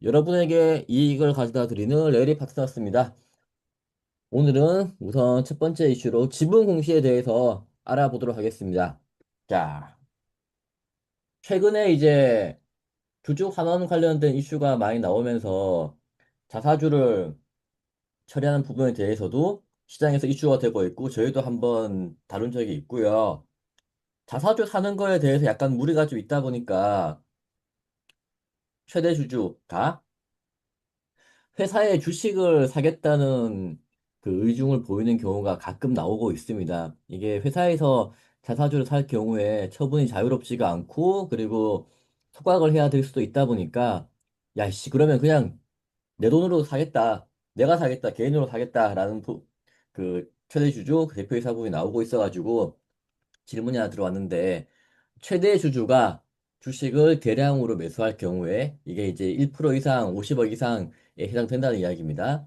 여러분에게 이익을 가져다 드리는 레리 파트너스입니다. 오늘은 우선 첫 번째 이슈로 지분 공시에 대해서 알아보도록 하겠습니다. 자, 최근에 이제 주주 환원 관련된 이슈가 많이 나오면서 자사주를 처리하는 부분에 대해서도 시장에서 이슈가 되고 있고 저희도 한번 다룬 적이 있고요. 자사주 사는 거에 대해서 약간 무리가 좀 있다 보니까 최대 주주가 회사의 주식을 사겠다는 그 의중을 보이는 경우가 가끔 나오고 있습니다. 이게 회사에서 자사주를 살 경우에 처분이 자유롭지가 않고 그리고 소각을 해야 될 수도 있다 보니까 야, 씨, 그러면 그냥 내 돈으로 사겠다. 내가 사겠다. 개인으로 사겠다라는 그 최대 주주, 그 대표이사분이 나오고 있어가지고 질문이 하나 들어왔는데 최대 주주가 주식을 대량으로 매수할 경우에 이게 이제 1% 이상 50억 이상에 해당된다는 이야기입니다.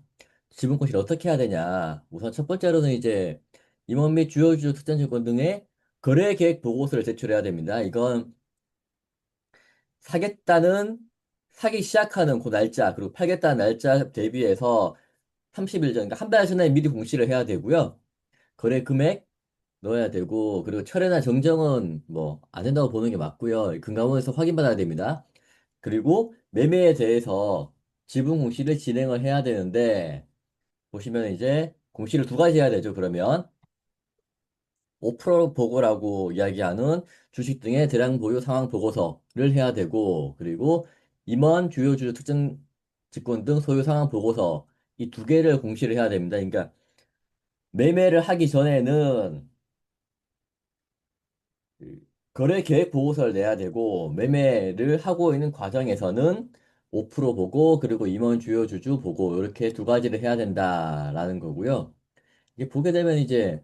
지분권실 어떻게 해야 되냐? 우선 첫 번째로는 이제 임원 및 주요 주주 특정증권 등의 거래 계획 보고서를 제출해야 됩니다. 이건 사겠다는 사기 시작하는 그 날짜 그리고 팔겠다는 날짜 대비해서 30일 전, 그러니까 한 달 전에 미리 공시를 해야 되고요. 거래 금액 넣어야 되고 그리고 철회나 정정은 뭐 안 된다고 보는 게 맞고요. 금감원에서 확인받아야 됩니다. 그리고 매매에 대해서 지분 공시를 진행을 해야 되는데 보시면 이제 공시를 두 가지 해야 되죠. 그러면 5% 보고라고 이야기하는 주식 등의 대량 보유 상황 보고서를 해야 되고 그리고 임원 주요 주주 특정 직권 등 소유 상황 보고서 이 두 개를 공시를 해야 됩니다. 그러니까 매매를 하기 전에는 그 거래 계획 보고서를 내야 되고 매매를 하고 있는 과정에서는 5% 보고 그리고 임원 주요 주주 보고 이렇게 두 가지를 해야 된다라는 거고요. 이게 보게 되면 이제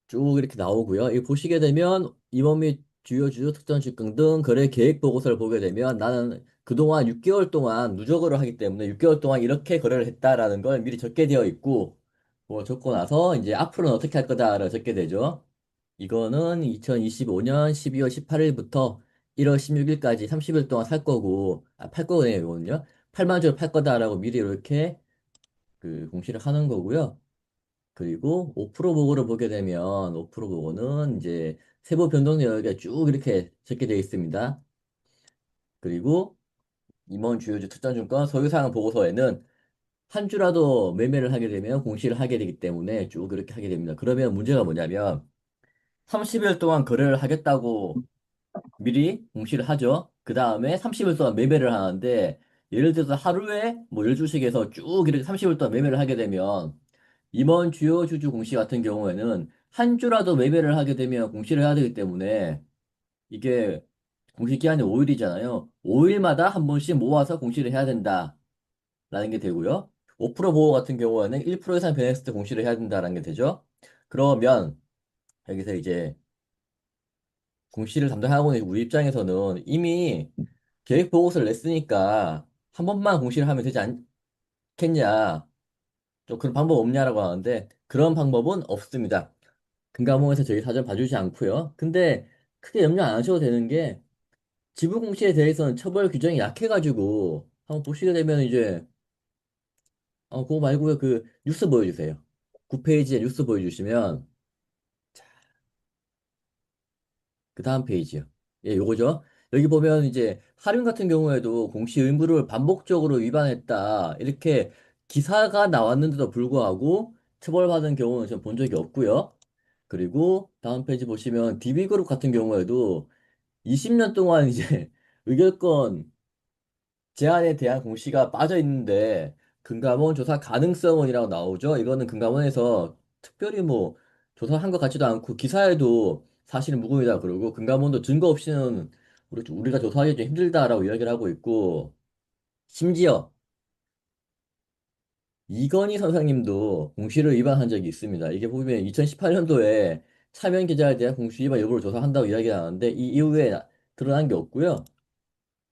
쭉 이렇게 나오고요. 이 보시게 되면 임원 및 주요 주주 특정 주권 등 거래 계획 보고서를 보게 되면 나는 그동안 6개월 동안 누적을 하기 때문에 6개월 동안 이렇게 거래를 했다라는 걸 미리 적게 되어 있고 뭐 적고 나서 이제 앞으로는 어떻게 할 거다를 적게 되죠. 이거는 2025년 12월 18일부터 1월 16일까지 30일 동안 살 거고, 팔 거네요, 이거는요. 8만 주를 팔 거다라고 미리 이렇게 그 공시를 하는 거고요. 그리고 5% 보고를 보게 되면 5% 보고는 이제 세부 변동 내역에 쭉 이렇게 적게 되어 있습니다. 그리고 임원 주요주 특정증권 소유사항 보고서에는 한 주라도 매매를 하게 되면 공시를 하게 되기 때문에 쭉 이렇게 하게 됩니다. 그러면 문제가 뭐냐면 30일 동안 거래를 하겠다고 미리 공시를 하죠. 그 다음에 30일 동안 매매를 하는데, 예를 들어서 하루에 뭐 10주씩에서 쭉 이렇게 30일 동안 매매를 하게 되면, 임원 주요 주주 공시 같은 경우에는 한 주라도 매매를 하게 되면 공시를 해야 되기 때문에, 이게 공시 기한이 5일이잖아요. 5일마다 한 번씩 모아서 공시를 해야 된다라는 게 되고요. 5% 보호 같은 경우에는 1% 이상 변했을 때 공시를 해야 된다라는 게 되죠. 그러면 여기서 이제 공시를 담당하고 있는 우리 입장에서는 이미 계획 보고서를 냈으니까 한 번만 공시를 하면 되지 않겠냐. 좀 그런 방법 없냐라고 하는데 그런 방법은 없습니다. 금감원에서 저희 사전 봐주지 않고요. 근데 크게 염려 안 하셔도 되는 게 지분 공시에 대해서는 처벌 규정이 약해가지고 한번 보시게 되면 이제 그거 말고요. 그 뉴스 보여주세요. 9페이지에 뉴스 보여주시면 그 다음 페이지요. 예, 요거죠. 여기 보면 이제 할인 같은 경우에도 공시 의무를 반복적으로 위반했다. 이렇게 기사가 나왔는데도 불구하고 처벌받은 경우는 전 본 적이 없고요. 그리고 다음 페이지 보시면 DB그룹 같은 경우에도 20년 동안 이제 의결권 제한에 대한 공시가 빠져 있는데 금감원 조사 가능성은이라고 나오죠. 이거는 금감원에서 특별히 뭐 조사한 것 같지도 않고 기사에도 사실은 무근이다 그러고 금감원도 증거 없이는 우리가 조사하기 좀 힘들다라고 이야기를 하고 있고 심지어 이건희 선생님도 공시를 위반한 적이 있습니다. 이게 보면 2018년도에 차명 계좌에 대한 공시 위반 여부를 조사한다고 이야기하는데 이 이후에 드러난 게 없고요.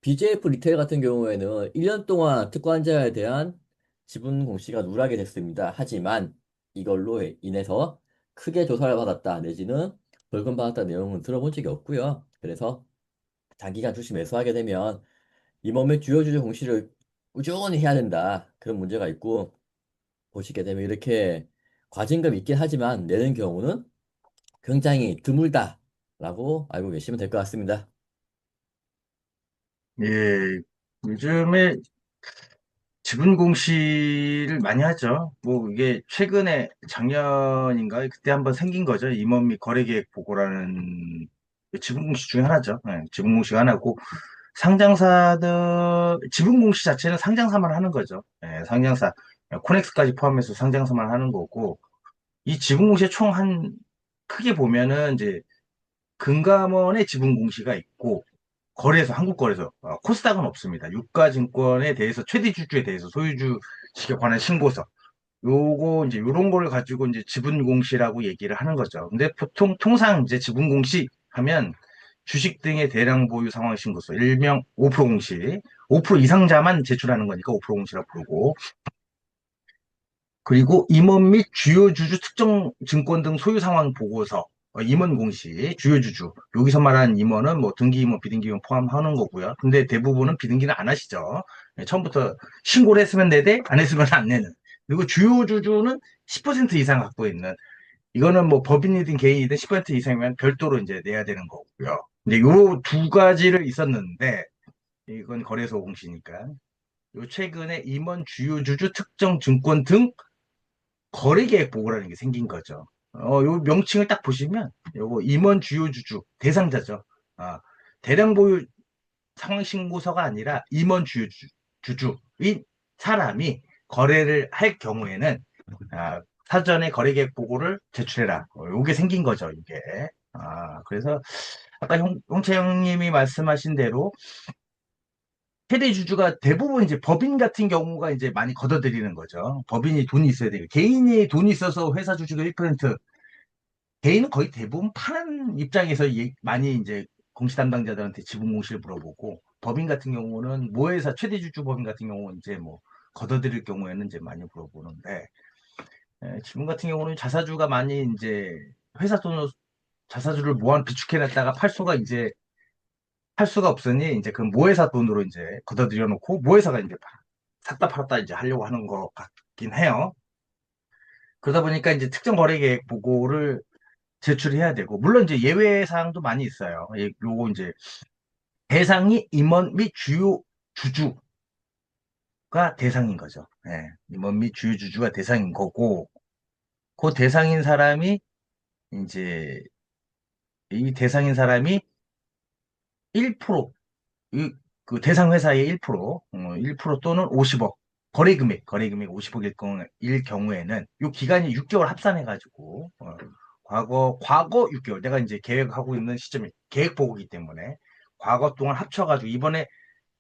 BJF 리테일 같은 경우에는 1년 동안 특권자에 대한 지분 공시가 누락이 됐습니다. 하지만 이걸로 인해서 크게 조사를 받았다 내지는 벌금 받았다 내용은 들어본 적이 없고요. 그래서 장기간 주식 매수하게 되면 임원 및 주요 주주 공시를 꾸준히 해야 된다. 그런 문제가 있고, 보시게 되면 이렇게 과징금이 있긴 하지만 내는 경우는 굉장히 드물다라고 알고 계시면 될 것 같습니다. 예, 요즘에 지분 공시를 많이 하죠. 뭐 이게 최근에 작년인가 그때 한번 생긴 거죠. 임원 및 거래계획 보고라는 지분 공시 중에 하나죠. 예, 지분 공시가 하나고 상장사들 지분 공시 자체는 상장사만 하는 거죠. 예, 상장사 코넥스까지 포함해서 상장사만 하는 거고 이 지분 공시의 총 한 크게 보면은 이제 금감원의 지분 공시가 있고 거래소, 한국 거래소, 코스닥은 없습니다. 유가증권에 대해서 최대 주주에 대해서 소유주식에 관한 신고서. 요거 이제 요런 걸 가지고 이제 지분 공시라고 얘기를 하는 거죠. 근데 보통 통상 이제 지분 공시 하면 주식 등의 대량 보유 상황 신고서, 일명 5% 공시, 5% 이상자만 제출하는 거니까 5% 공시라고 부르고, 그리고 임원 및 주요 주주 특정 증권 등 소유 상황 보고서, 임원 공시, 주요 주주. 여기서 말하는 임원은 뭐 등기 임원, 비등기 임원 포함하는 거고요. 근데 대부분은 비등기는 안 하시죠. 예, 처음부터 신고를 했으면 내되, 안 했으면 안 내는. 그리고 주요 주주는 10% 이상 갖고 있는. 이거는 뭐 법인이든 개인이든 10% 이상이면 별도로 이제 내야 되는 거고요. 근데 요 두 가지를 있었는데, 이건 거래소 공시니까. 요 최근에 임원 주요 주주 특정 증권 등 거래계획 보고라는 게 생긴 거죠. 요 명칭을 딱 보시면 요거 임원 주요 주주 대상자죠. 아, 대량 보유 상황 신고서가 아니라 임원 주요 주주인 사람이 거래를 할 경우에는 사전에 거래계획 보고를 제출해라. 요게 생긴 거죠, 이게. 그래서 아까 홍채영님이 말씀하신 대로 최대 주주가 대부분 이제 법인 같은 경우가 이제 많이 걷어들이는 거죠. 법인이 돈이 있어야 되고 개인이 돈이 있어서 회사 주주가 1%, 개인은 거의 대부분 파는 입장에서 많이 이제 공시 담당자들한테 지분 공시를 물어보고 법인 같은 경우는 모회사 최대 주주 법인 같은 경우는 이제 뭐 걷어들일 경우에는 이제 많이 물어보는데 지분 같은 경우는 자사주가 많이 이제 회사 돈으로 자사주를 모아 비축해놨다가 팔 수가 없으니 이제 그 모회사 돈으로 이제 걷어들여 놓고 모회사가 이제 샀다 팔았다 이제 하려고 하는 것 같긴 해요. 그러다 보니까 이제 특정 거래 계획 보고를 제출해야 되고, 물론 이제 예외 사항도 많이 있어요. 요거 이제 대상이 임원 및 주요 주주가 대상인 거죠. 예, 임원 및 주요 주주가 대상인 거고, 그 대상인 사람이 이제 이 대상인 사람이 1%, 그 대상 회사의 1%, 1% 또는 50억, 거래 금액 50억일 경우에는 요 기간이 6개월 합산해가지고, 과거 6개월, 내가 이제 계획하고 있는 시점이 계획 보고기 때문에, 과거 동안 합쳐가지고, 이번에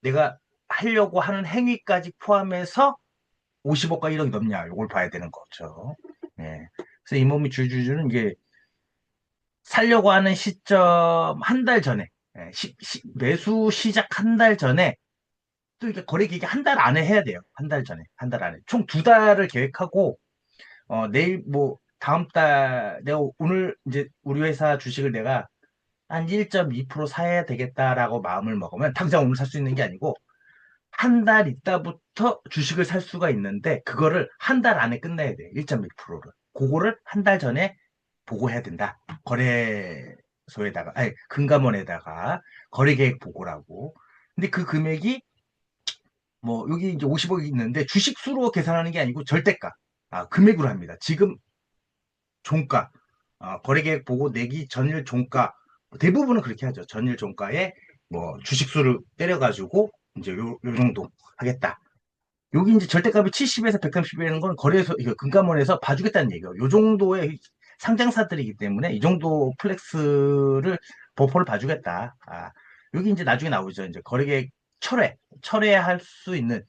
내가 하려고 하는 행위까지 포함해서 50억과 1억이 넘냐, 요걸 봐야 되는 거죠. 예. 그래서 임원미 주주는 이게 살려고 하는 시점 한 달 전에, 매수 시작 한 달 전에 또 이게 거래 기획이 한 달 안에 해야 돼요. 한 달 전에, 한 달 안에. 총 두 달을 계획하고, 내일 뭐, 다음 달, 내가 오늘 이제 우리 회사 주식을 내가 한 1.2% 사야 되겠다라고 마음을 먹으면 당장 오늘 살 수 있는 게 아니고, 한 달 있다부터 주식을 살 수가 있는데, 그거를 한 달 안에 끝내야 돼. 1.2%를. 그거를 한 달 전에 보고해야 된다. 거래소에다가, 아니, 금감원에다가 거래 계획 보고라고. 근데 그 금액이 뭐 여기 이제 50억이 있는데 주식수로 계산하는 게 아니고 절대가 금액으로 합니다. 지금 종가 거래계획 보고 내기 전일 종가 대부분은 그렇게 하죠. 전일 종가에 뭐 주식수를 때려가지고 이제 요 정도 하겠다. 여기 이제 절대값이 70에서 130이라는 건 거래소 이거 금감원에서 봐주겠다는 얘기예요. 요 정도의 상장사들이기 때문에 이 정도 플렉스를 버퍼를 봐주겠다. 여기 이제 나중에 나오죠. 이제 거래계획 철회할 수 있는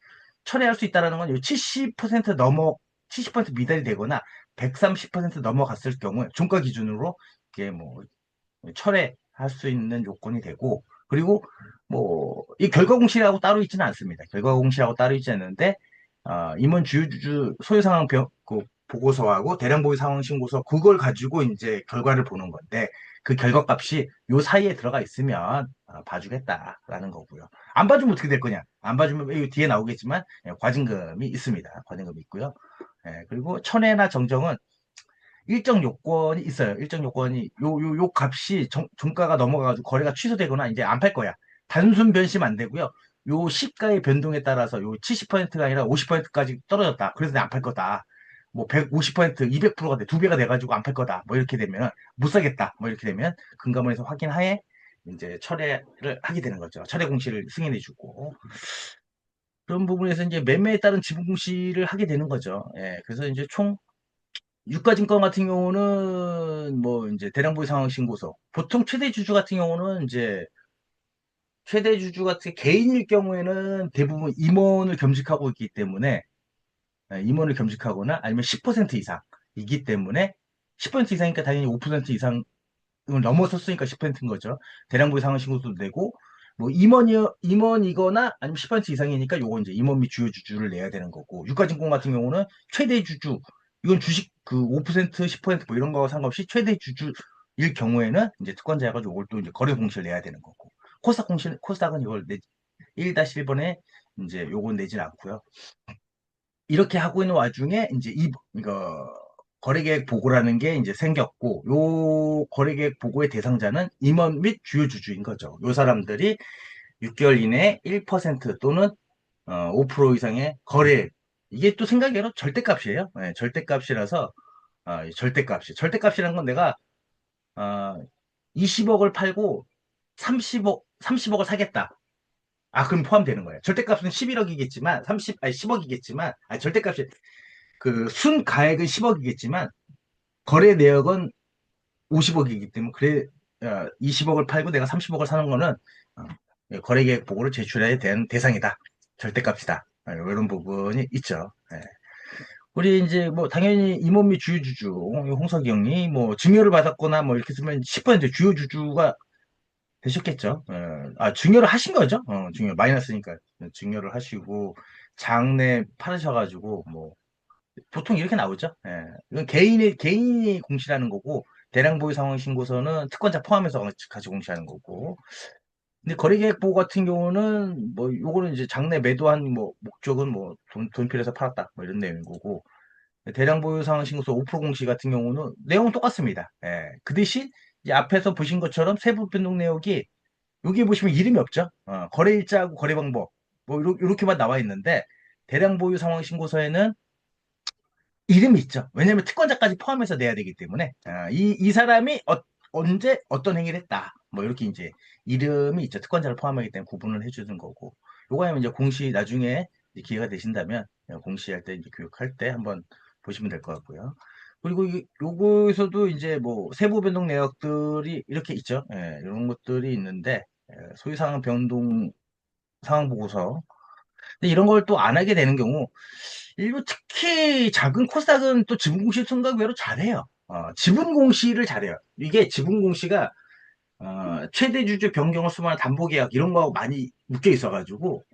철회할 수 있다라는 건 70% 넘어 70% 미달이 되거나 130% 넘어갔을 경우에 종가 기준으로 이게 뭐 철회할 수 있는 요건이 되고 그리고 뭐 이 결과 공시라고 따로 있지는 않습니다. 결과 공시라고 따로 있지 않는데 임원 주요 주주 소유 상황 보고서하고 대량보유 상황 신고서 그걸 가지고 이제 결과를 보는 건데 그 결과값이 요 사이에 들어가 있으면 봐주겠다라는 거고요. 안 봐주면 어떻게 될 거냐? 안 봐주면 이 뒤에 나오겠지만 과징금이 있습니다. 과징금이 있고요. 그리고 천회나 정정은 일정 요건이 있어요. 일정 요건이 요 값이 종가가 넘어가가지고 거래가 취소되거나 이제 안 팔 거야. 단순 변심 안 되고요. 요 시가의 변동에 따라서 요 70%가 아니라 50%까지 떨어졌다. 그래서 안 팔 거다. 뭐 150%, 200%가 돼, 두 배가 돼가지고 안 팔 거다. 뭐 이렇게 되면 못 사겠다. 뭐 이렇게 되면 금감원에서 확인하에 이제 철회를 하게 되는 거죠. 철회 공시를 승인해주고 그런 부분에서 이제 매매에 따른 지분 공시를 하게 되는 거죠. 그래서 이제 총 유가증권 같은 경우는 뭐 이제 대량보유 상황 신고서 보통 최대 주주 같은 경우는 이제 최대 주주 같은 개인일 경우에는 대부분 임원을 겸직하고 있기 때문에 임원을 겸직하거나 아니면 10% 이상이기 때문에 10% 이상이니까 당연히 5% 이상을 넘어섰으니까 10%인 거죠. 대량보유 상환 신고서도 내고 뭐 임원이거나 아니면 10% 이상이니까 요거 이제 임원 및 주요 주주를 내야 되는 거고 유가증권 같은 경우는 최대 주주 이건 주식 그 5% 10%뭐 이런 거와 상관없이 최대 주주일 경우에는 이제 특권자 해가지고 이걸 또 이제 거래 공시를 내야 되는 거고 코스닥은 이걸 1-1번에 이제 요건 내진 않고요. 이렇게 하고 있는 와중에 이제 이거 거래계획 보고라는 게 이제 생겼고 요 거래계획 보고의 대상자는 임원 및 주요 주주인 거죠. 요 사람들이 6개월 이내에 1% 또는 5% 이상의 거래 이게 또 생각외로 절대값이에요. 절대값이라서 절대값이라는 건 내가 어, 20억을 팔고 30억을 사겠다. 그럼 포함되는 거예요. 절대값은 11억이겠지만 10억이겠지만 절대값이 그 순가액은 10억이겠지만 거래 내역은 50억이기 때문에 그래 20억을 팔고 내가 30억을 사는 거는 거래계획 보고를 제출해야 되는 대상이다. 절대값이다. 이런 부분이 있죠. 우리 이제 뭐 당연히 임원 및 주요 주주 홍석이 형이 뭐 증여를 받았거나 뭐 이렇게 쓰면 10% 주요 주주가 되셨겠죠. 증여를 하신 거죠. 증여 마이너스니까 증여를 하시고 장내 팔으셔가지고 뭐 보통 이렇게 나오죠. 이건 개인이 공시하는 거고, 대량보유 상황 신고서는 특권자 포함해서 같이 공시하는 거고. 근데 거래계획 보고 같은 경우는, 뭐, 요거는 이제 장내 매도한 뭐, 목적은 뭐, 돈 필요해서 팔았다. 뭐 이런 내용인 거고. 대량보유 상황 신고서 5% 공시 같은 경우는 내용은 똑같습니다. 그 대신, 이제 앞에서 보신 것처럼 세부 변동 내역이, 여기 보시면 이름이 없죠. 거래일자하고 거래 방법. 뭐, 요렇게만 나와 있는데, 대량보유 상황 신고서에는 이름이 있죠. 왜냐하면 특권자까지 포함해서 내야 되기 때문에 이 사람이 언제 어떤 행위를 했다. 뭐 이렇게 이제 이름이 있죠. 특권자를 포함하기 때문에 구분을 해주는 거고. 요거는 이제 공시 나중에 이제 기회가 되신다면 공시할 때 이제 교육할 때 한번 보시면 될 것 같고요. 그리고 요거에서도 이제 뭐 세부 변동 내역들이 이렇게 있죠. 이런 것들이 있는데 소유상황 변동 상황 보고서 근데 이런 걸 또 안 하게 되는 경우 일부 특히 작은 코스닥은 또 지분 공시 생각 외로 잘해요. 지분 공시를 잘해요. 이게 지분 공시가 최대 주주 변경을 수반한 담보 계약 이런 거하고 많이 묶여 있어가지고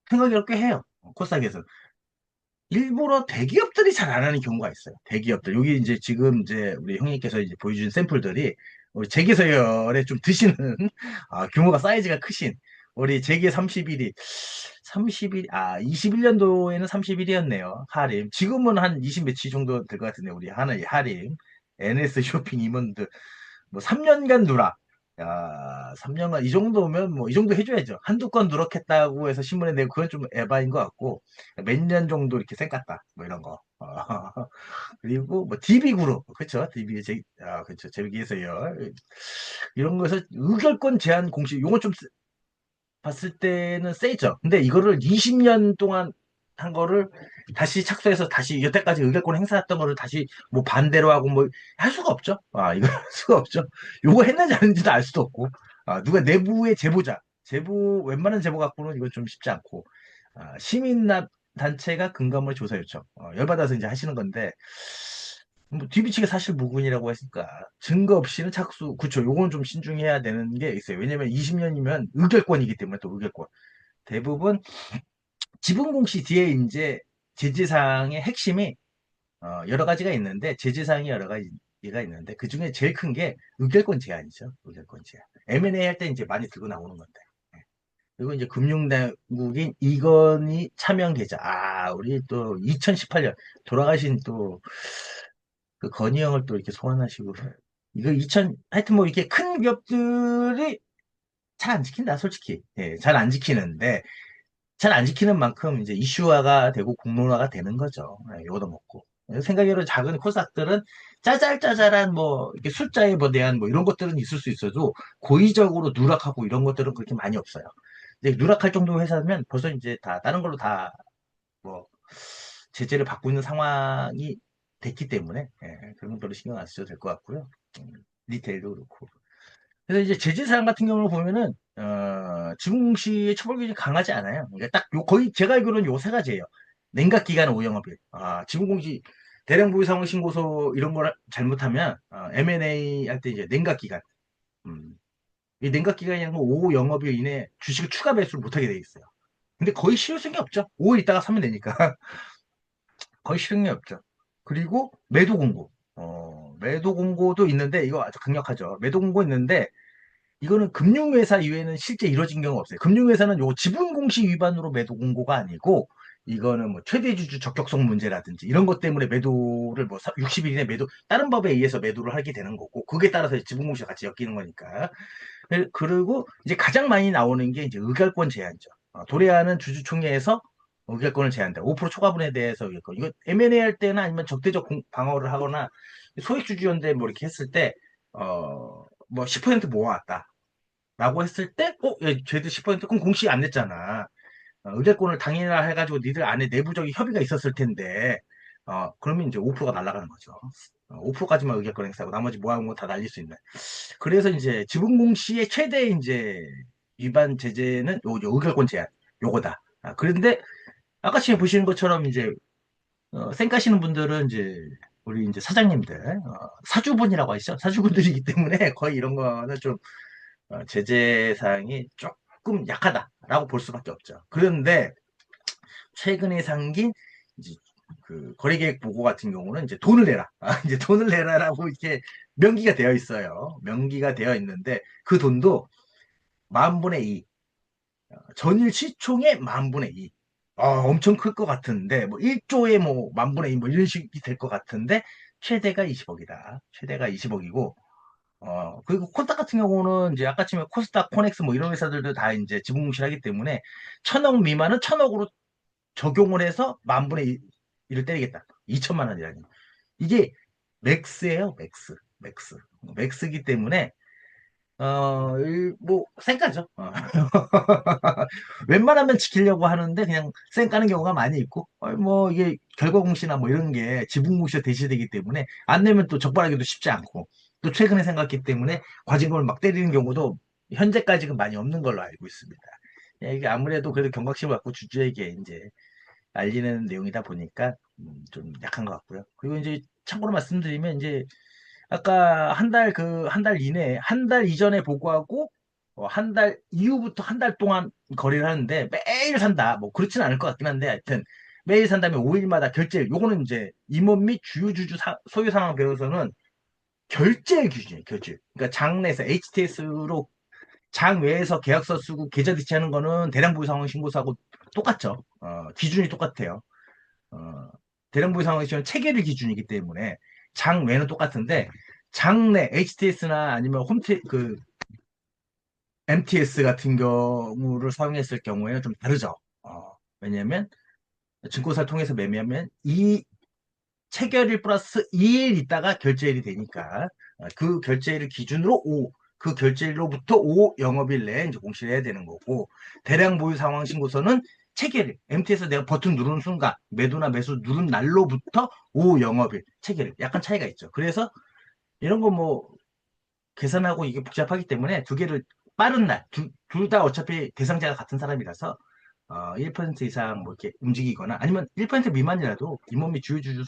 생각외로 꽤 해요. 코스닥에서 일부러 대기업들이 잘 안 하는 경우가 있어요. 대기업들 여기 이제 지금 이제 우리 형님께서 이제 보여준 샘플들이 우리 재계서열에 좀 드시는 규모가 사이즈가 크신 우리 재계 31이 21년도에는 31이었네요. 하림. 지금은 한 20 며칠 정도 될 것 같은데, 우리 하나의 하림. NS 쇼핑 임원들. 뭐 3년간 누락. 야, 3년간 이 정도면 뭐 이 정도 해줘야죠. 한두 건 누락했다고 해서 신문에 내고 그건 좀 에바인 것 같고 몇 년 정도 이렇게 쌩깠다. 뭐 이런 거. 그리고 뭐 DB그룹. 그쵸? 그쵸. 재계에서요. 이런 거에서 의결권 제한 공시. 요건 좀 봤을 때는 세죠. 근데 이거를 20년 동안 한 거를 다시 착수해서 다시 여태까지 의결권 행사했던 거를 다시 뭐 반대로 하고 뭐 할 수가 없죠. 이거 할 수가 없죠. 요거 했는지 안 했는지도 알 수도 없고. 누가 내부의 제보자, 웬만한 제보 갖고는 이건 좀 쉽지 않고. 시민 단체가 금감원에 조사 요청. 열받아서 이제 하시는 건데, 뭐 뒤비치게 사실 무근이라고 했으니까 증거 없이는 착수 그쵸 요건 좀 신중해야 되는 게 있어요 왜냐면 20년이면 의결권이기 때문에 또 의결권 대부분 지분 공시 뒤에 이제 제지사항의 핵심이 여러 가지가 있는데, 제재사항이 여러 가지가 있는데, 그 중에 제일 큰 게 의결권 제한이죠. 의결권 제한. M&A 할 때 이제 많이 들고 나오는 건데. 예. 그리고 이제 금융당국인 이건희 차명 계좌. 우리 또 2018년 돌아가신 또 그 건희 형을 또 이렇게 소환하시고. 이거 하여튼 뭐 이렇게 큰 기업들이 잘 안 지킨다, 솔직히. 예, 잘 안 지키는데, 잘 안 지키는 만큼 이제 이슈화가 되고 공론화가 되는 거죠. 예, 요거도 먹고. 생각외로 작은 코스닥들은 짜잘짜잘한 뭐 이렇게 숫자에 뭐 대한 뭐 이런 것들은 있을 수 있어도 고의적으로 누락하고 이런 것들은 그렇게 많이 없어요. 이제 누락할 정도 회사면 벌써 이제 다 다른 걸로 다 뭐 제재를 받고 있는 상황이 됐기 때문에 그런 건 별로 신경 안 쓰셔도 될 것 같고요. 음, 리테일도 그렇고. 그래서 이제 제재 사항 같은 경우를 보면은 지분공시의 처벌 기준이 강하지 않아요. 그러니까 딱 거의 제가 알기로는 요 세 가지예요. 냉각 기간 오영업일. 지분공시 대량 보유 상황 신고서 이런 걸 잘못하면 M&A 할 때 이제 냉각 기간. 음, 이 냉각 기간이라는 건 오후 영업일 이내 주식을 추가 매수를 못하게 돼 있어요. 근데 거의 실효성이 없죠. 5일 있다가 사면 되니까. 거의 실효성이 없죠. 그리고 매도 공고. 매도 공고도 있는데 이거 아주 강력하죠. 매도 공고 있는데 이거는 금융회사 이외에는 실제 이루어진 경우가 없어요. 금융회사는 요 지분공시 위반으로 매도 공고가 아니고 이거는 뭐 최대주주 적격성 문제라든지 이런 것 때문에 매도를 뭐 60일 이내 매도 다른 법에 의해서 매도를 하게 되는 거고 그게 따라서 지분공시가 같이 엮이는 거니까. 그리고 이제 가장 많이 나오는 게 이제 의결권 제한이죠. 도래하는 주주총회에서 의결권을 제한한다. 5% 초과분에 대해서 의결권. 이거 M&A 할 때나 아니면 적대적 방어를 하거나 소액주주연대 뭐 이렇게 했을 때 뭐 10% 모아왔다. 라고 했을 때, 쟤들 10% 그럼 공시 안 냈잖아. 의뢰권을 당일날 해가지고 니들 안에 내부적인 협의가 있었을 텐데, 그러면 이제 5%가 날아가는 거죠. 5%까지만 의결권 행사하고 나머지 모아온 거 다 날릴 수 있는. 그래서 이제 지분 공시의 최대 이제 위반 제재는 요 의결권 제한, 요거다. 그런데 아까 지금 보시는 것처럼 이제 쌩 까시는 분들은 이제 우리 이제 사장님들, 사주분이라고 하시죠. 사주분들이기 때문에 거의 이런 거는 좀 제재 사항이 조금 약하다라고 볼 수밖에 없죠. 그런데 최근에 생긴 이제 그 거래계획 보고 같은 경우는 이제 돈을 내라, 이제 돈을 내라라고 이렇게 명기가 되어 있어요. 명기가 되어 있는데 그 돈도 만 분의 2, 전일 시총의 만 분의 2. 엄청 클 것 같은데 뭐 1조에 뭐 만 분의 2 뭐 이런 식이 될 것 같은데 최대가 20억이다. 최대가 20억이고 그리고 코스닥 같은 경우는 이제 아까 치면 코스닥, 코넥스 뭐 이런 회사들도 다 이제 지분공시를 하기 때문에 1,000억 미만은 1,000억으로 적용을 해서 만 분의 1을 때리겠다. 2천만 원이라니. 이게 맥스예요, 맥스. 맥스. 맥스기 때문에 뭐 쌩까죠. 웬만하면 지키려고 하는데 그냥 쌩 까는 경우가 많이 있고 뭐 이게 결과공시나 뭐 이런 게 지분공시가 대시되기 때문에 안 내면 또 적발하기도 쉽지 않고 또 최근에 생각했기 때문에 과징금을 막 때리는 경우도 현재까지는 많이 없는 걸로 알고 있습니다. 이게 아무래도 그래도 경각심을 갖고 주주에게 이제 알리는 내용이다 보니까 좀 약한 것 같고요. 그리고 이제 참고로 말씀드리면 이제 아까 한 달 이내에, 한 달 이전에 보고하고, 한 달 이후부터 한 달 동안 거래를 하는데 매일 산다. 뭐 그렇지는 않을 것 같긴 한데 하여튼 매일 산다면 5일마다 결제일. 요거는 이제 임원 및 주요 주주 소유 상황 배워서는 결제일 기준이에요. 결제. 그러니까 장내에서 HTS로 장 외에서 계약서 쓰고 계좌 대체하는 거는 대량 보유 상황 신고서하고 똑같죠. 기준이 똑같아요. 어, 대량부의 상황이지만 체계를 기준이기 때문에 장 외는 똑같은데 장내 HTS나 아니면 MTS 같은 경우를 사용했을 경우에는 좀 다르죠. 왜냐하면 증권사를 통해서 매매하면 이 체결일 플러스 2일 있다가 결제일이 되니까 그 결제일을 기준으로 그 결제일로부터 5 영업일 내에 이제 공시를 해야 되는 거고 대량 보유 상황 신고서는 체결일 MT에서 내가 버튼 누르는 순간 매도나 매수 누른 날로부터 5 영업일 체결일 약간 차이가 있죠. 그래서 이런 거 뭐 계산하고 이게 복잡하기 때문에 두 개를 빠른 날 둘 다 어차피 대상자가 같은 사람이라서 1% 이상 뭐 이렇게 움직이거나 아니면 1% 미만이라도 임원 및 주요 주주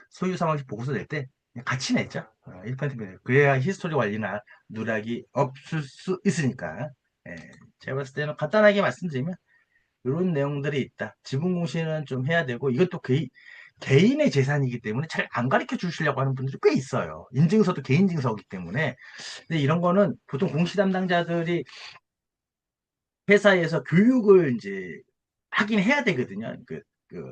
소유 상황시 보고서 낼 때 같이 냈죠. 1% 미만. 그래야 히스토리 관리나 누락이 없을 수 있으니까. 예, 제가 봤을 때는 간단하게 말씀드리면 이런 내용들이 있다. 지분 공시는 좀 해야 되고 이것도 개인의 재산이기 때문에 잘 안 가르쳐 주시려고 하는 분들이 꽤 있어요. 인증서도 개인 증서이기 때문에. 근데 이런 거는 보통 공시 담당자들이 회사에서 교육을 이제 하긴 해야 되거든요. 그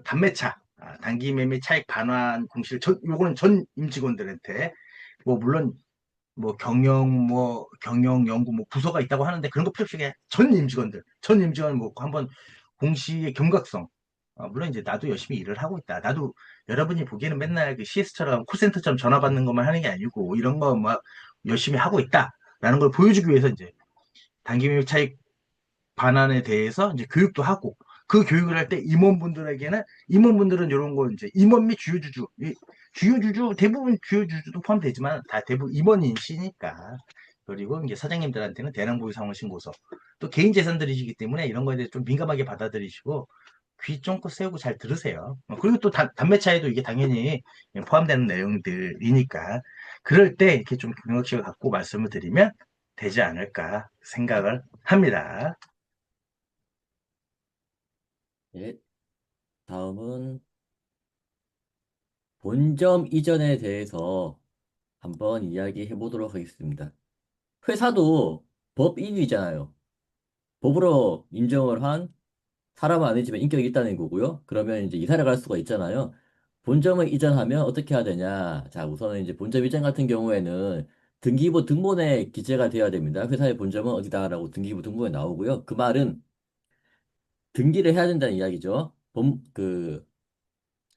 단매차, 단기 매매 차익 반환 공시를 요거는 전 임직원들한테 뭐 물론 뭐 경영 연구 뭐 부서가 있다고 하는데 그런 거 필요 없이 그냥 전 임직원 뭐 한번 공시의 경각성. 물론 이제 나도 열심히 일을 하고 있다. 나도 여러분이 보기에는 맨날 그 CS처럼 콜센터처럼 전화 받는 것만 하는 게 아니고 이런 거 막 열심히 하고 있다라는 걸 보여주기 위해서 이제 단기 매매 차익 반환에 대해서 이제 교육도 하고 그 교육을 할 때 임원분들은 이런 거 이제 임원 및 주요주주 주요주주 대부분 주요주주도 포함되지만 다 대부분 임원인시니까 그리고 이제 사장님들한테는 대량보유 상환 신고서 또 개인 재산들이시기 때문에 이런 거에 대해 좀 민감하게 받아들이시고 귀 쫑긋 세우고 잘 들으세요. 그리고 또 단매차에도 이게 당연히 포함되는 내용들이니까 그럴 때 이렇게 좀 경각심을 갖고 말씀을 드리면 되지 않을까 생각을 합니다. 예, 다음은 본점 이전에 대해서 한번 이야기해 보도록 하겠습니다. 회사도 법인이잖아요. 법으로 인정을 한 사람은 아니지만 인격이 있다는 거고요. 그러면 이제 이사를 갈 수가 있잖아요. 본점을 이전하면 어떻게 해야 되냐? 자, 우선은 이제 본점 이전 같은 경우에는 등기부 등본에 기재가 되어야 됩니다. 회사의 본점은 어디다라고 등기부 등본에 나오고요. 그 말은 등기를 해야 된다는 이야기죠.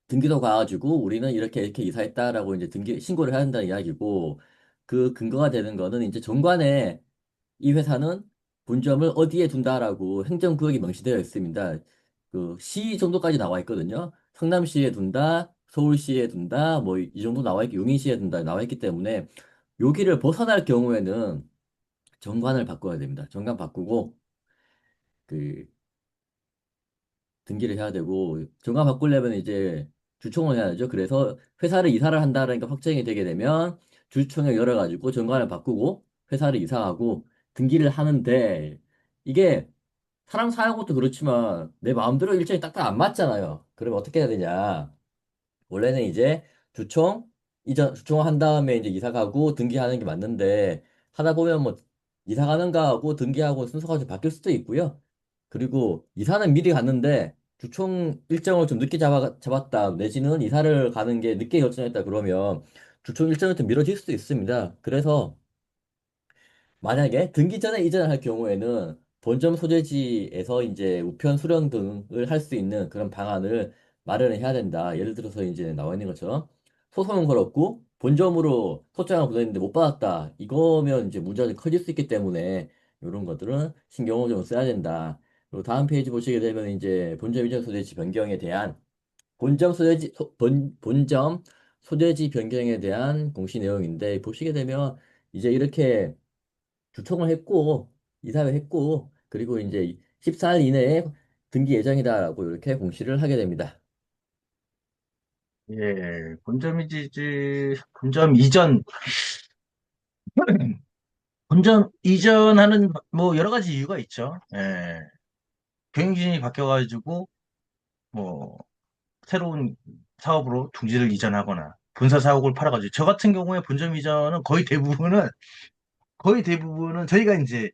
등기소 가가지고 우리는 이렇게 이렇게 이사했다라고 이제 신고를 해야 한다는 이야기고 그 근거가 되는 거는 이제 정관에 이 회사는 본점을 어디에 둔다라고 행정구역이 명시되어 있습니다. 그 시 정도까지 나와 있거든요. 성남시에 둔다, 서울시에 둔다, 뭐 이 정도 나와 있고 용인시에 둔다 나와 있기 때문에 여기를 벗어날 경우에는 정관을 바꿔야 됩니다. 정관 바꾸고 그 등기를 해야 되고 정관 바꾸려면 이제 주총을 해야 되죠. 그래서 회사를 이사를 한다는 게 확정이 되게 되면 주총을 열어가지고 정관을 바꾸고 회사를 이사하고 등기를 하는데 이게 사람 사는 것도 그렇지만 내 마음대로 일정이 딱딱 안 맞잖아요. 그러면 어떻게 해야 되냐? 원래는 이제 주총 한 다음에 이제 이사 가고 등기하는 게 맞는데 하다 보면 뭐 이사 가는 거하고 등기하고 순서가 좀 바뀔 수도 있고요. 그리고 이사는 미리 갔는데 주총 일정을 좀 늦게 잡았다 내지는 이사를 가는 게 늦게 결정했다 그러면 주총 일정이 좀 미뤄질 수도 있습니다. 그래서 만약에 등기 전에 이전을 할 경우에는 본점 소재지에서 이제 우편 수령 등을 할 수 있는 그런 방안을 마련을 해야 된다. 예를 들어서 이제 나와 있는 것처럼 소송은 걸었고 본점으로 소장을 보냈는데 못 받았다. 이거면 이제 문제가 좀 커질 수 있기 때문에 이런 것들은 신경을 좀 써야 된다. 그리고 다음 페이지 보시게 되면 이제 본점 이전 소재지 변경에 대한 본점 소재지 변경에 대한 공시 내용인데 보시게 되면 이제 이렇게 주총을 했고 이사를 했고 그리고 이제 14일 이내에 등기 예정이다라고 이렇게 공시를 하게 됩니다. 예, 본점 이전, 본점 이전하는 뭐 여러 가지 이유가 있죠. 예, 경영진이 바뀌어가지고 뭐 새로운 사업으로 둥지를 이전하거나 본사 사옥을 팔아가지고 저 같은 경우에 본점 이전은 거의 대부분은 저희가 이제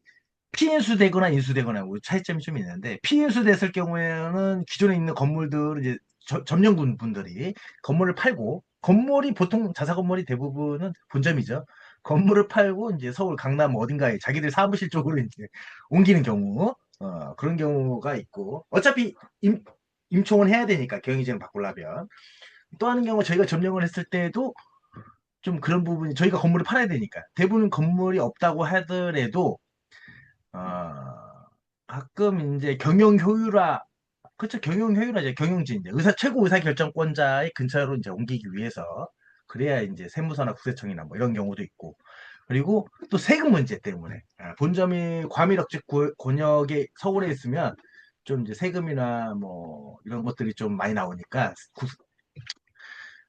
피인수되거나 인수되거나 뭐 차이점이 좀 있는데 피인수됐을 경우에는 기존에 있는 건물들 이제 점령군 분들이 건물을 팔고 건물이 보통 자사 건물이 대부분은 본점이죠. 건물을 팔고 이제 서울 강남 어딘가에 자기들 사무실 쪽으로 이제 옮기는 경우 그런 경우가 있고 어차피 임총은 해야 되니까 경영진을 바꾸려면 또 하는 경우 저희가 점령을 했을 때도 좀 그런 부분이 저희가 건물을 팔아야 되니까 대부분 건물이 없다고 하더라도 어, 가끔 이제 그쵸, 경영 효율화죠. 경영진, 이제 최고 의사 결정권자의 근처로 이제 옮기기 위해서. 그래야 이제 세무서나 국세청이나 뭐 이런 경우도 있고. 그리고 또 세금 문제 때문에. 본점이 과밀억직 권역에 서울에 있으면 좀 이제 세금이나 뭐 이런 것들이 좀 많이 나오니까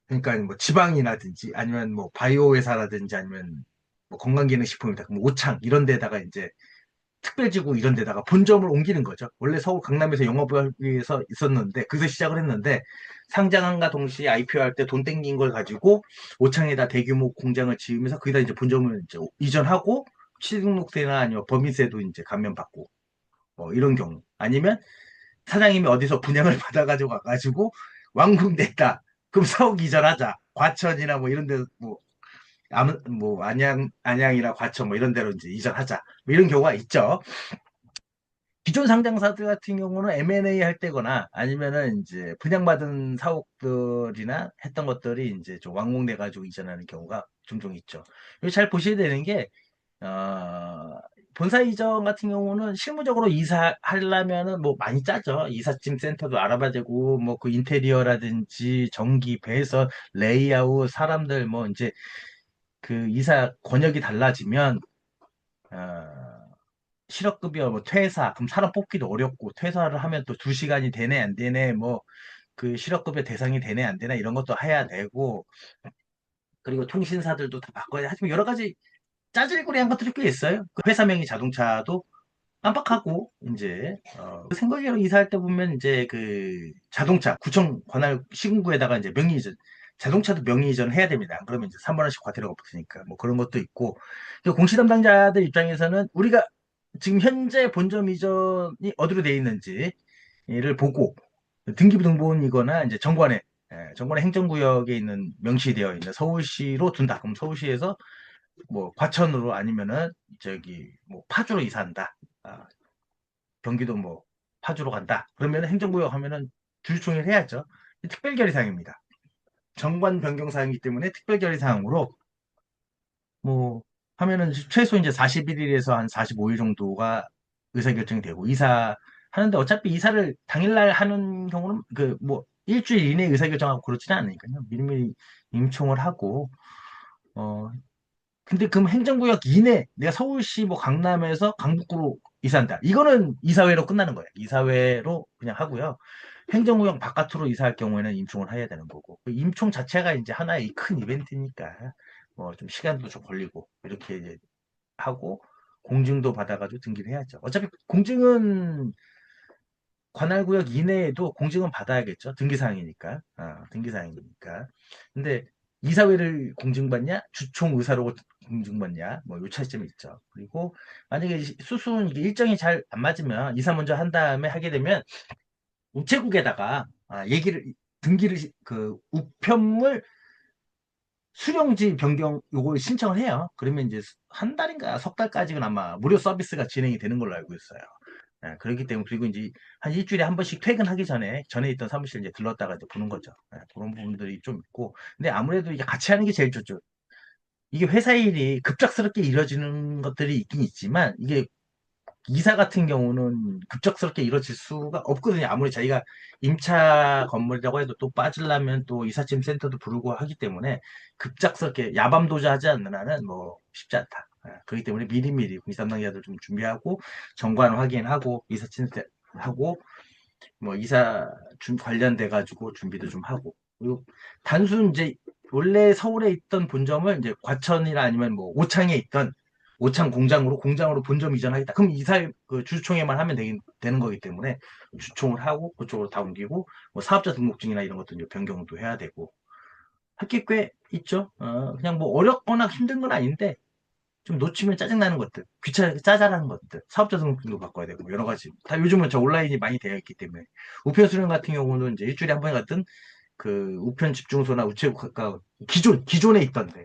그러니까 뭐 지방이라든지 아니면 뭐 바이오 회사라든지 아니면 뭐 건강기능식품이다. 뭐 오창 이런 데다가 이제 특별지구 이런 데다가 본점을 옮기는 거죠. 원래 서울 강남에서 영업하기위해서 있었는데, 그래서 시작을 했는데, 상장한과 동시에 IPO 할 때 돈 땡긴 걸 가지고 오창에다 대규모 공장을 지으면서 거기다 이제 본점을 이제 이전하고, 취등록세나 아니면 법인세도 이제 감면받고, 이런 경우. 아니면 사장님이 어디서 분양을 받아가지고 가가지고 완공됐다. 그럼 사옥 이전하자. 과천이나 뭐 이런 데, 뭐, 안양이나 과천 뭐 이런 데로 이제 이전하자. 뭐 이런 경우가 있죠. 기존 상장사들 같은 경우는 M&A 할 때거나 아니면은 이제 분양받은 사옥들이나 했던 것들이 이제 좀 완공돼가지고 이전하는 경우가 종종 있죠. 이거 잘 보셔야 되는 게, 어, 본사 이전 같은 경우는 실무적으로 이사하려면은 뭐 많이 짜죠. 이삿짐 센터도 알아봐야 되고, 뭐 그 인테리어라든지 전기, 배선, 레이아웃, 사람들 뭐 이제 그 이사 권역이 달라지면, 실업급여, 뭐 퇴사, 그럼 사람 뽑기도 어렵고, 퇴사를 하면 또 2시간이 되네, 안 되네, 뭐, 그 실업급여 대상이 되네, 안 되나, 이런 것도 해야 되고, 그리고 통신사들도 다 바꿔야, 하지만 여러 가지 짜질구리한 것들이 꽤 있어요. 그 회사명이 자동차도 깜빡하고, 이제, 그 생각외로 이사할 때 보면, 이제 그 자동차, 구청 관할 시군구에다가 이제 명의 이전, 자동차도 명의 이전 해야 됩니다. 안 그러면 이제 3만 원씩 과태료가 붙으니까, 뭐 그런 것도 있고, 그 공시 담당자들 입장에서는 우리가 지금 현재 본점 이전이 어디로 돼 있는지를 보고, 등기부등본이거나 이제 정관에, 정관의 행정구역에 있는 명시되어 있는 서울시로 둔다. 그럼 서울시에서 뭐 과천으로 아니면은 저기 뭐 파주로 이사한다. 아, 경기도 뭐 파주로 간다. 그러면 행정구역 하면은 주주총회를 해야죠. 특별결의사항입니다. 정관 변경 사항이기 때문에 특별결의사항으로 뭐 하면은 최소 이제 41일에서 한 45일 정도가 의사결정이 되고, 이사 하는데 어차피 이사를 당일날 하는 경우는 그 뭐 일주일 이내에 의사결정하고 그렇지는 않으니까요. 미리미리 임총을 하고, 어 근데 그럼 행정구역 이내, 내가 서울시 뭐 강남에서 강북구로 이사한다. 이거는 이사회로 끝나는 거예요. 이사회로 그냥 하고요. 행정구역 바깥으로 이사할 경우에는 임총을 해야 되는 거고. 그 임총 자체가 이제 하나의 큰 이벤트니까 뭐 좀 시간도 좀 걸리고 이렇게 이제 하고, 공증도 받아가지고 등기를 해야죠. 어차피 공증은 관할구역 이내에도 공증은 받아야겠죠. 등기사항이니까. 등기사항이니까. 근데 이사회를 공증받냐? 주총 의사로 공증받냐? 뭐 요 차이점이 있죠. 그리고 만약에 수순 이게 일정이 잘 안 맞으면, 이사 먼저 한 다음에 하게 되면 우체국에다가 등기를 그 우편물 수령지 변경 요걸 신청을 해요. 그러면 이제 한 달인가 석 달까지는 아마 무료 서비스가 진행이 되는 걸로 알고 있어요. 그렇기 때문에, 그리고 이제 한 일주일에 한 번씩 퇴근하기 전에 있던 사무실 이제 들렀다가 이제 보는 거죠. 그런 부분들이 좀 있고. 근데 아무래도 이게 같이 하는 게 제일 좋죠. 이게 회사 일이 급작스럽게 이루어지는 것들이 있긴 있지만, 이게 이사 같은 경우는 급작스럽게 이루어질 수가 없거든요. 아무리 자기가 임차 건물이라고 해도 또 빠지려면 또 이삿짐 센터도 부르고 하기 때문에, 급작스럽게 야밤도주하지 않는 한은 뭐 쉽지 않다. 그렇기 때문에 미리미리 공시 담당자들 좀 준비하고, 정관 확인하고, 이삿짐 하고, 뭐 이사 관련돼 가지고 준비도 좀 하고. 그리고 단순 이제 원래 서울에 있던 본점을 이제 과천이나 아니면 뭐 오창에 있던 오창 공장으로 본점 이전하겠다. 그럼 이사 그 주주총회만 하면 되는 거기 때문에 주총을 하고 그쪽으로 다 옮기고, 뭐 사업자 등록증이나 이런 것도 이제 변경도 해야 되고 할 게 꽤 있죠. 그냥 뭐 어렵거나 힘든 건 아닌데, 좀 놓치면 짜증나는 것들, 귀찮게 짜잘한 것들, 사업자 등록증도 바꿔야 되고, 여러 가지. 다 요즘은 저 온라인이 많이 되어 있기 때문에. 우편 수령 같은 경우는 이제 일주일에 한 번에 갔던 그 우편 집중소나 우체국 가까운 기존에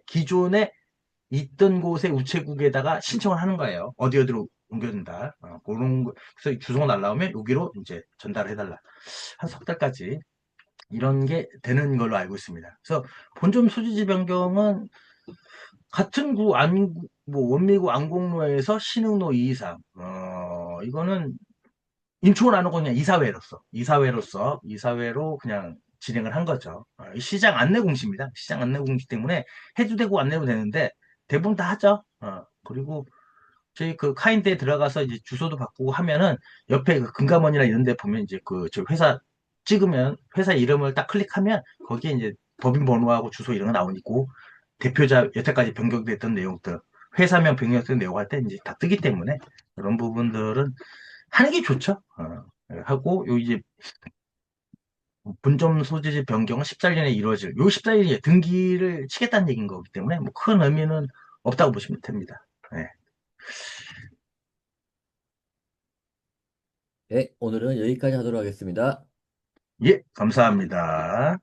기존에 있던 곳에 우체국에다가 신청을 하는 거예요. 어디로 옮겨준다. 그래서 주소가 날라오면 여기로 이제 전달을 해달라. 한 석 달까지 이런 게 되는 걸로 알고 있습니다. 그래서 본점 소지지 변경은 같은 뭐, 원미구 안공로에서 신흥로 2 이상. 이거는 인총을 안 하고 그냥 이사회로 그냥 진행을 한 거죠. 시장 안내 공시입니다. 시장 안내 공시 때문에 해도 되고 안 내도 되는데, 대부분 다 하죠. 그리고 저희 그 카인드에 들어가서 이제 주소도 바꾸고 하면은, 옆에 그 금감원이나 이런 데 보면 이제 저 회사 찍으면, 회사 이름을 딱 클릭하면 거기에 이제 법인 번호하고 주소 이런 거 나오고, 대표자 여태까지 변경됐던 내용들, 회사명 병력들 내고 할 때 이제 다 뜨기 때문에 그런 부분들은 하는 게 좋죠. 하고 요 이제 분점 소재지 변경은 14년에 이루어질, 요 14년에 등기를 치겠다는 얘기인 거기 때문에 뭐 큰 의미는 없다고 보시면 됩니다. 네. 네, 오늘은 여기까지 하도록 하겠습니다. 예, 감사합니다.